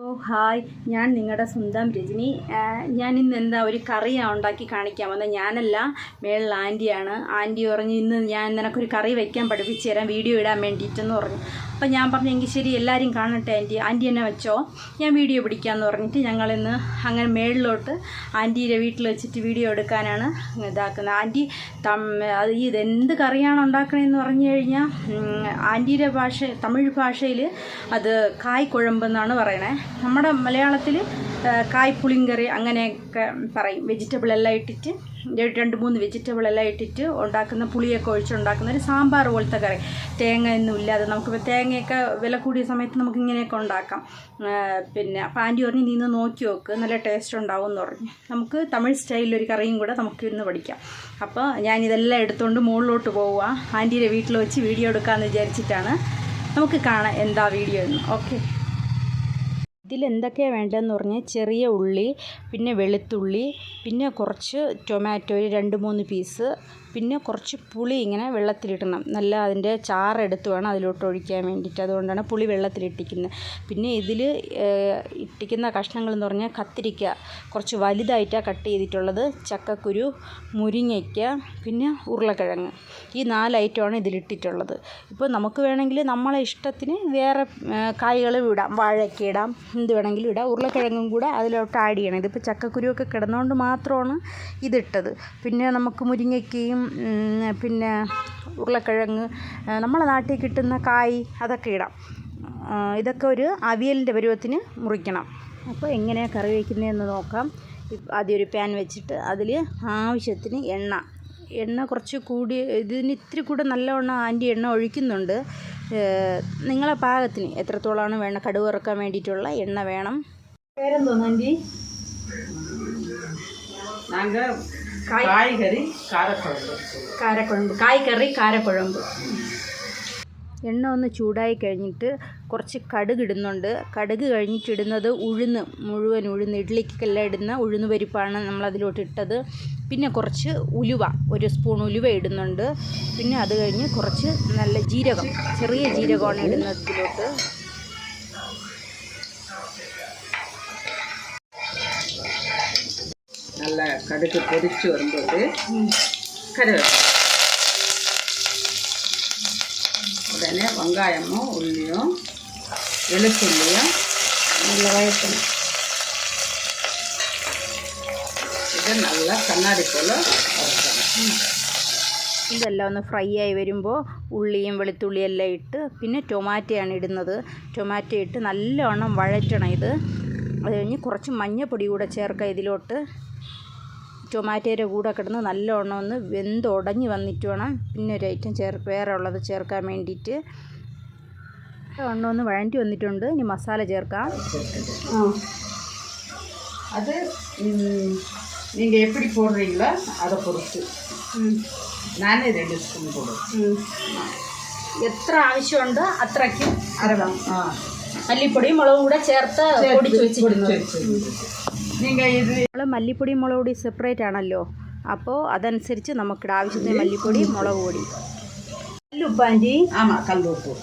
ഓ hi, ഞാൻ നിങ്ങളുടെ സ്വന്തം രജനി. ഞാനിന്ന് എന്താ ഒരു കറിയാണ് ഉണ്ടാക്കി കാണിക്കാൻ വന്നത്. ഞാനല്ല, മേളിൽ ആൻറ്റിയാണ്. ആൻറ്റി പറഞ്ഞു ഇന്ന് ഞാൻ നിനക്കൊരു കറി വയ്ക്കാൻ പഠിപ്പിച്ചു തരാം, വീഡിയോ ഇടാൻ വേണ്ടിയിട്ടെന്ന് പറഞ്ഞു. അപ്പം ഞാൻ പറഞ്ഞു എങ്കിൽ ശരി, എല്ലാവരും കാണട്ടെ ആൻറ്റി എന്നെ വെച്ചോ, ഞാൻ വീഡിയോ പിടിക്കാമെന്ന് പറഞ്ഞിട്ട് ഞങ്ങളിന്ന് അങ്ങനെ മേളിലോട്ട് ആൻറ്റിയുടെ വീട്ടിൽ വെച്ചിട്ട് വീഡിയോ എടുക്കാനാണ് ഇതാക്കുന്നത്. ആൻറ്റി ഇതെന്ത് കറിയാണ് ഉണ്ടാക്കണമെന്ന് പറഞ്ഞു കഴിഞ്ഞാൽ ആൻറ്റിയുടെ തമിഴ് ഭാഷയിൽ അത് കായ് കുഴമ്പെന്നാണ് പറയണേ. നമ്മുടെ മലയാളത്തിൽ കായ് പുളിങ്കറി അങ്ങനെയൊക്കെ പറയും. വെജിറ്റബിൾ എല്ലാം ഇട്ടിട്ട് 2-3 വെജിറ്റബിൾ എല്ലാം ഇട്ടിട്ട് ഉണ്ടാക്കുന്ന, പുളിയൊക്കെ ഒഴിച്ചുണ്ടാക്കുന്ന ഒരു സാമ്പാർ പോലത്തെ കറി. തേങ്ങ ഒന്നും ഇല്ലാതെ നമുക്ക് തേങ്ങയൊക്കെ വില കൂടിയ സമയത്ത് നമുക്ക് ഇങ്ങനെയൊക്കെ ഉണ്ടാക്കാം. പിന്നെ അപ്പം ആൻറ്റി പറഞ്ഞു നീ ഇന്ന് നോക്കി നോക്ക്, നല്ല ടേസ്റ്റ് ഉണ്ടാവും എന്ന് പറഞ്ഞു. നമുക്ക് തമിഴ് സ്റ്റൈലിലൊരു കറിയും കൂടെ നമുക്ക് ഇന്ന് പഠിക്കാം. അപ്പോൾ ഞാനിതെല്ലാം എടുത്തുകൊണ്ട് മുകളിലോട്ട് പോവുക. ആൻറ്റിയുടെ വീട്ടിൽ വെച്ച് വീഡിയോ എടുക്കാമെന്ന് വിചാരിച്ചിട്ടാണ്. നമുക്ക് കാണാം എന്താ വീഡിയോ എന്ന്. ഓക്കെ, ഇതിലെന്തൊക്കെയാണ് വേണ്ടതെന്ന് പറഞ്ഞാൽ ചെറിയ ഉള്ളി, പിന്നെ വെളുത്തുള്ളി, പിന്നെ കുറച്ച് ടൊമാറ്റോ, ഒരു 2-3 പീസ്, പിന്നെ കുറച്ച് പുളി ഇങ്ങനെ വെള്ളത്തിലിടണം. നല്ല അതിൻ്റെ ചാറെടുത്ത് വേണം അതിലോട്ട് ഒഴിക്കാൻ വേണ്ടിയിട്ട്. അതുകൊണ്ടാണ് പുളി വെള്ളത്തിലിട്ടിക്കുന്നത്. പിന്നെ ഇതിൽ ഇട്ടിക്കുന്ന കഷ്ണങ്ങൾ എന്ന് പറഞ്ഞാൽ കത്തിരിക്ക കുറച്ച് വലുതായിട്ടാണ് കട്ട് ചെയ്തിട്ടുള്ളത്, ചക്കക്കുരു, മുരിങ്ങയ്ക്ക, പിന്നെ ഉരുളക്കിഴങ്ങ്. ഈ 4 ഐറ്റമാണ് ഇതിലിട്ടിട്ടുള്ളത്. ഇപ്പോൾ നമുക്ക് വേണമെങ്കിൽ നമ്മളെ ഇഷ്ടത്തിന് വേറെ കായ്കൾ ഇടാം, വാഴയ്ക്ക ഇടാം, എന്ത് വേണമെങ്കിലും ഇടാം. ഉരുളക്കിഴങ്ങും കൂടെ അതിലോട്ട് ആഡ് ചെയ്യണം. ഇതിപ്പോൾ ചക്കക്കുരുവൊക്കെ കിടന്നുകൊണ്ട് മാത്രമാണ് ഇതിട്ടത്. പിന്നെ നമുക്ക് മുരിങ്ങയ്ക്കയും പിന്നെ ഉരുളക്കിഴങ്ങ്, നമ്മളെ നാട്ടിൽ കിട്ടുന്ന കായ് അതൊക്കെ ഇടാം. ഇതൊക്കെ ഒരു അവിയലിൻ്റെ പരുവത്തിന് മുറിക്കണം. അപ്പോൾ എങ്ങനെയാണ് കറി വയ്ക്കുന്നതെന്ന് നോക്കാം. ആദ്യം ഒരു പാൻ വെച്ചിട്ട് അതിൽ ആവശ്യത്തിന് എണ്ണ കുറച്ച് കൂടി, ഇതിന് ഇത്തിരി കൂടെ നല്ലവണ്ണം ആൻറ്റി എണ്ണ ഒഴിക്കുന്നുണ്ട്. നിങ്ങളെ പാകത്തിന് എത്രത്തോളമാണ് വേണം, കടുക് വറുക്കാൻ വേണ്ടിയിട്ടുള്ള എണ്ണ വേണം. പേരെന്തോന്നു ആൻറ്റി? കായ്കറി കാരക്കുഴമ്പ്. എണ്ണ ഒന്ന് ചൂടായി കഴിഞ്ഞിട്ട് കുറച്ച് കടുക് ഇടുന്നുണ്ട്. കടുക് കഴിഞ്ഞിട്ടിടുന്നത് മുഴുവൻ ഉഴുന്ന്, ഇഡ്ഡലിക്കെല്ലാം ഇടുന്ന ഉഴുന്ന് പരിപ്പാണ് നമ്മളതിലോട്ട് ഇട്ടത്. പിന്നെ കുറച്ച് ഉലുവ, 1 സ്പൂൺ ഉലുവ ഇടുന്നുണ്ട്. പിന്നെ അത് കഴിഞ്ഞ് കുറച്ച് നല്ല ജീരകം, ചെറിയ ജീരകമാണ് ഇടുന്നതിലോട്ട്. നല്ല കടുക് പൊരിച്ച് വരുമ്പോൾ കറിവേപ്പില, ഉടനെ വെങ്കായമോ ഉള്ളിയോ വെളുത്തുള്ളിയോ നല്ല വഴറ്റണം. ഇത് നല്ല കണ്ണാടി പോലെ വറുക്കണം. ഇതെല്ലാം ഒന്ന് ഫ്രൈ ആയി വരുമ്പോൾ ഉള്ളിയും വെളുത്തുള്ളിയും എല്ലാം ഇട്ട് പിന്നെ ടൊമാറ്റോയാണ് ഇടുന്നത്. ടൊമാറ്റോ ഇട്ട് നല്ലവണ്ണം വഴറ്റണം ഇത്. അത് കഴിഞ്ഞ് കുറച്ച് മഞ്ഞൾപ്പൊടി കൂടെ ചേർക്കുക ഇതിലോട്ട്. ടൊമാറ്റോയുടെ കൂടെ കിടന്ന് നല്ലവണ്ണം ഒന്ന് വെന്തുടഞ്ഞ് വന്നിട്ട് വേണം പിന്നെ ഒരു ഐറ്റം വേറെ ഉള്ളത് ചേർക്കാൻ വേണ്ടിയിട്ട്. നല്ലവണ്ണം ഒന്ന് വഴണ്ടി വന്നിട്ടുണ്ട്. ഇനി മസാല ചേർക്കാം. അത് நீங்கள் எப்படி போடுறீங்களோ அதை பொறுத்து நானே 2 സ്പൂൺ போடுவேன். എത്ര ആവശ്യമുണ്ട് അത്രയ്ക്കും അരവാം. മല്ലിപ്പൊടിയും മുളകും കൂടെ ചേർത്ത് പൊടിച്ച് വെച്ചിട്ടുണ്ട്. നമ്മൾ മല്ലിപ്പൊടിയും മുളക് പൊടി സെപ്പറേറ്റ് ആണല്ലോ, അപ്പോൾ അതനുസരിച്ച് നമുക്കിവിടെ ആവശ്യത്തിന് മല്ലിപ്പൊടി, മുളക് പൊടി. കല്ലുപ്പ് ആൻറ്റി? ആമാ, കല്ലുപ്പ്.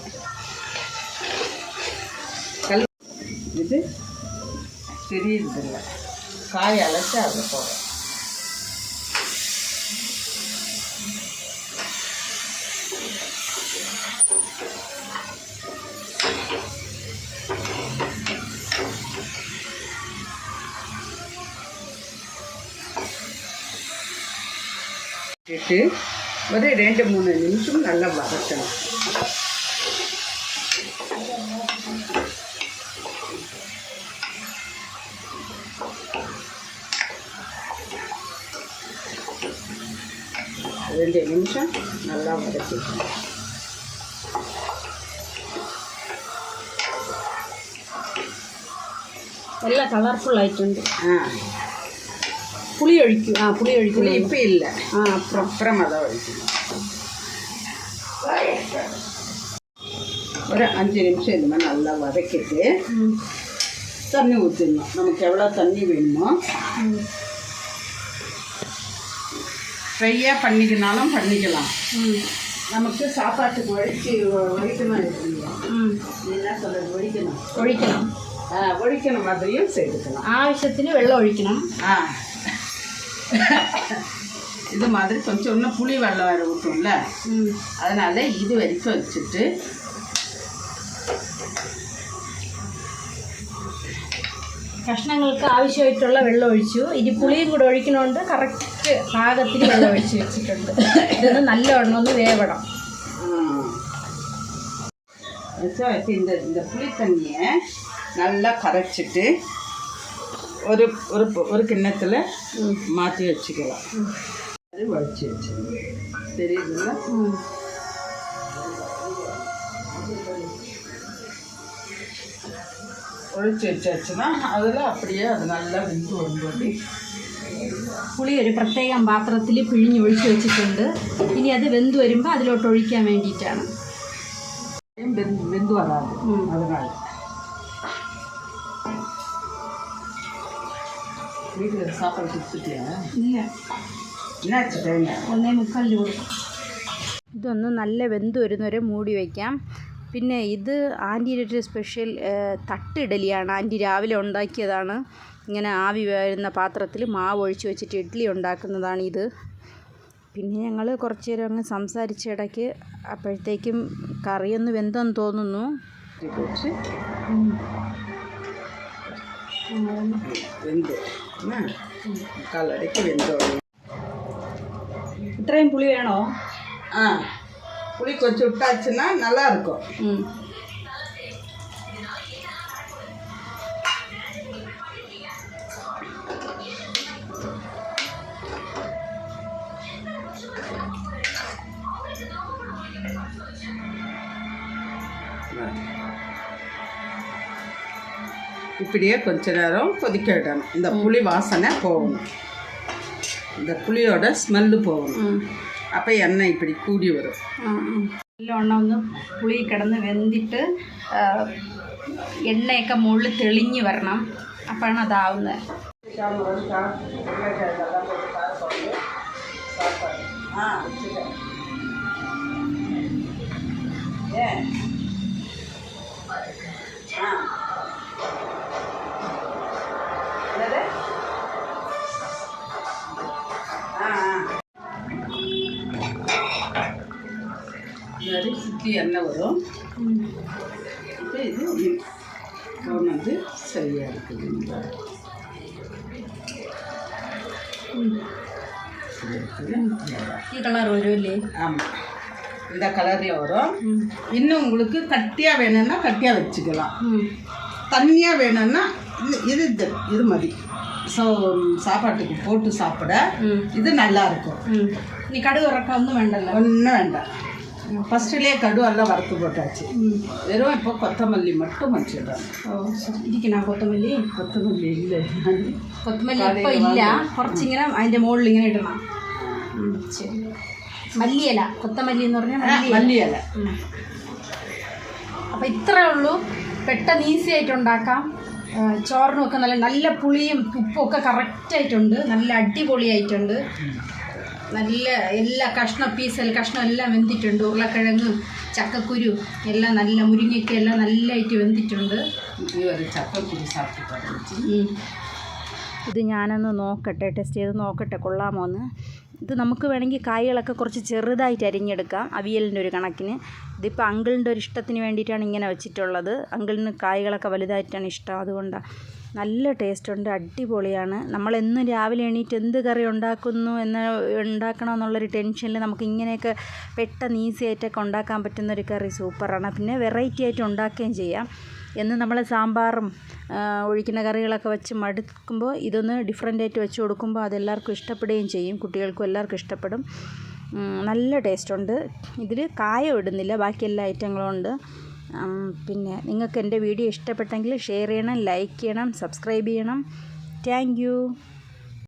ഇത് தெரியுதில்ல, காய் அலசி அதில் போடுறேன். இட்டு ஒரு 2-3 நிமிஷம் நல்லா வதக்கணும். ரெண்டு நிமிஷம் நல்லா வதக்கிக்கணும். എല്ലാം കളർഫുൾ ആയിട്ടുണ്ട്. പുളി ഒഴിക്കും. പുളി ഒഴിക്കണം. ഇപ്പം ഇല്ല, അപ്പുറം അതാ ഒഴിക്കണം. ஒரு 5 நிமிஷம் இந்த மாதிரி நல்லா வதக்கிட்டு தண்ணி ஊற்றிடணும். நமக்கு எவ்வளோ தண்ணி வேணுமோ. ஃப்ரையாக பண்ணிக்கினாலும் பண்ணிக்கலாம். நமக்கு சாப்பாட்டுக்கு வடிக்கணும். என்ன சொல்கிறது, ஒழிக்கணும். ഒഴിക്കണ മാതിരിയും ചെയ്തെടുക്കണം. ആവശ്യത്തിന് വെള്ളം ഒഴിക്കണം. இது மாதிரி கொஞ்சம் இன்னும் புளி வெள்ளம் வேறு ஊற்றும்ல, அதனால் இது வரைக்கும் வச்சுட்டு കഷ്ണങ്ങൾക്ക് ആവശ്യമായിട്ടുള്ള വെള്ളം ഒഴിച്ചു. ഇനി പുളിയും കൂടെ ഒഴിക്കണോണ്ട് കറക്റ്റ് പാകത്തിന് വെള്ളം ഒഴിച്ച് വെച്ചിട്ടുണ്ട്. ഇതൊന്ന് നല്ലവണ്ണം ഒന്ന് വേവണം. இந்த புளி தண்ணியை நல்லா கரைச்சிட்டு ஒரு ஒரு ஒரு கிண்ணத்தில் மாற்றி வச்சுக்கலாம். அது வடிச்சு வச்சுக்கணும். தெரியுதுல்ல? ஒழிச்சு வச்சாச்சுன்னா அதில் அப்படியே அது நல்லா வெந்து வரும்போது പുളി ഒരു പ്രത്യേകം പാത്രത്തിൽ പിഴിഞ്ഞ് ഒഴിച്ച് വെച്ചിട്ടുണ്ട്. ഇനി അത് വെന്ത് വരുമ്പോൾ അതിലോട്ട് ഒഴിക്കാൻ വേണ്ടിയിട്ടാണ്. വെന്ത് വരാതെ അതിനാൽ വീട്ടിൽ സാപ്പാട് കൊടുത്തിട്ടില്ല. ഇല്ല, എന്നാ വെച്ചിട്ടേണ്ട 1:45 കൊടുക്കും. ഇതൊന്ന് നല്ല വെന്ത് വരുന്നവരെ മൂടി വയ്ക്കാം. പിന്നെ ഇത് ആൻറ്റിയുടെ ഒരു സ്പെഷ്യൽ തട്ട് ഇഡലിയാണ്. ആൻറ്റി രാവിലെ ഉണ്ടാക്കിയതാണ്. ഇങ്ങനെ ആവി വരുന്ന പാത്രത്തിൽ മാവ് ഒഴിച്ച് വെച്ചിട്ട് ഇഡ്ഡലി ഉണ്ടാക്കുന്നതാണ് ഇത്. പിന്നെ ഞങ്ങൾ കുറച്ച് നേരം അങ്ങ് സംസാരിച്ച ഇടയ്ക്ക് അപ്പോഴത്തേക്കും കറിയൊന്ന് വെന്തെന്ന് തോന്നുന്നു. ഇത്രയും പുളി വേണോ? புளி கொஞ்சம் விட்டாச்சுன்னா நல்லா இருக்கும். இப்படியே கொஞ்ச நேரம் கொதிக்க விடணும். இந்த புளி வாசனை போகணும், இந்த புளியோட ஸ்மெல்லு போகணும். அப்போ எண்ணெய் இப்படி கூடி வரும். നല്ലവണ്ണം ഒന്ന് പുളി കിടന്ന് വെന്തിട്ട് എണ്ണയൊക്കെ മുകളിൽ തെളിഞ്ഞ് വരണം. അപ്പോഴാണ് അതാവുന്നത്. சுற்றி எண்ணெய் வரும். இப்போ இது வந்து சரியாக இருக்குது. ഈ കളർ വരുമല്ലേ? ஆமாம், இந்த கலரில் வரும். இன்னும் உங்களுக்கு கட்டியாக வேணும்னா கட்டியாக வச்சுக்கலாம். தண்ணியாக வேணும்னா இது இது மாதிரி சாப்பாட்டுக்கு போட்டு சாப்பிட இது நல்லா இருக்கும். நீ கடுகு வறக்க ஒன்றும் வேண்டல? ஒன்றும் வேண்டாம். ஃபஸ்ட்டுலேயே கடுவெல்லாம் வறுத்து போட்டாச்சு. வெறும் இப்போ கொத்தமல்லி மட்டும் வச்சுடுறேன். ഇരിക്കണ കൊത്തമല്ലി? കൊത്തമല്ലി ഇല്ല, കൊത്തമല്ലി ഇപ്പോൾ ഇല്ല. കുറച്ചിങ്ങനെ അതിൻ്റെ മുകളിൽ ഇങ്ങനെ ഇടണം. ശരി. മല്ലിയില, കൊത്തമല്ലി എന്ന് പറഞ്ഞാൽ മല്ലിയില. അപ്പോൾ ഇത്രയേ ഉള്ളൂ. പെട്ടെന്ന് ഈസി ആയിട്ട് ഉണ്ടാക്കാം. ചോറിനുമൊക്കെ നല്ല പുളിയും ഉപ്പും ഒക്കെ കറക്റ്റായിട്ടുണ്ട്. നല്ല അടിപൊളിയായിട്ടുണ്ട്. നല്ല എല്ലാ കഷ്ണം എല്ലാം വെന്തിട്ടുണ്ട്. ഉരുളക്കിഴങ്ങ്, ചക്കക്കുരു എല്ലാം നല്ല, മുരിങ്ങയ്ക്ക എല്ലാം നല്ലതായിട്ട് വെന്തിട്ടുണ്ട്. ഇത് ഞാനൊന്ന് നോക്കട്ടെ, ടെസ്റ്റ് ചെയ്ത് നോക്കട്ടെ കൊള്ളാമോ എന്ന്. ഇത് നമുക്ക് വേണമെങ്കിൽ കായ്കളൊക്കെ കുറച്ച് ചെറുതായിട്ട് അരിഞ്ഞെടുക്കാം, അവിയലിൻ്റെ ഒരു കണക്കിന്. ഇതിപ്പോൾ അങ്കിളിൻ്റെ ഒരു ഇഷ്ടത്തിന് വേണ്ടിയിട്ടാണ് ഇങ്ങനെ വെച്ചിട്ടുള്ളത്. അങ്കിളിന് കായ്കളൊക്കെ വലുതായിട്ടാണ് ഇഷ്ടം, അതുകൊണ്ടാണ്. നല്ല ടേസ്റ്റുണ്ട്, അടിപൊളിയാണ്. നമ്മളെന്നും രാവിലെ എണീറ്റ് എന്ത് കറി ഉണ്ടാക്കണമെന്നുള്ളൊരു ടെൻഷനിൽ നമുക്ക് ഇങ്ങനെയൊക്കെ പെട്ടെന്ന് ഈസി ആയിട്ടൊക്കെ ഉണ്ടാക്കാൻ പറ്റുന്നൊരു കറി സൂപ്പറാണ്. പിന്നെ വെറൈറ്റി ആയിട്ട് ഉണ്ടാക്കുകയും ചെയ്യാം. എന്ന് നമ്മൾ സാമ്പാറും ഒഴിക്കുന്ന കറികളൊക്കെ വെച്ച് മടുക്കുമ്പോൾ ഇതൊന്ന് ഡിഫറെൻ്റ് ആയിട്ട് വെച്ച് കൊടുക്കുമ്പോൾ അതെല്ലാവർക്കും ഇഷ്ടപ്പെടുകയും ചെയ്യും. കുട്ടികൾക്കും എല്ലാവർക്കും ഇഷ്ടപ്പെടും. നല്ല ടേസ്റ്റുണ്ട്. ഇതിൽ കായം ഇടുന്നില്ല, ബാക്കി എല്ലാ ഐറ്റങ്ങളും ഉണ്ട്. പിന്നെ നിങ്ങൾക്ക് എൻ്റെ വീഡിയോ ഇഷ്ടപ്പെട്ടെങ്കിൽ ഷെയർ ചെയ്യണം, ലൈക്ക് ചെയ്യണം, സബ്സ്ക്രൈബ് ചെയ്യണം. Thank you.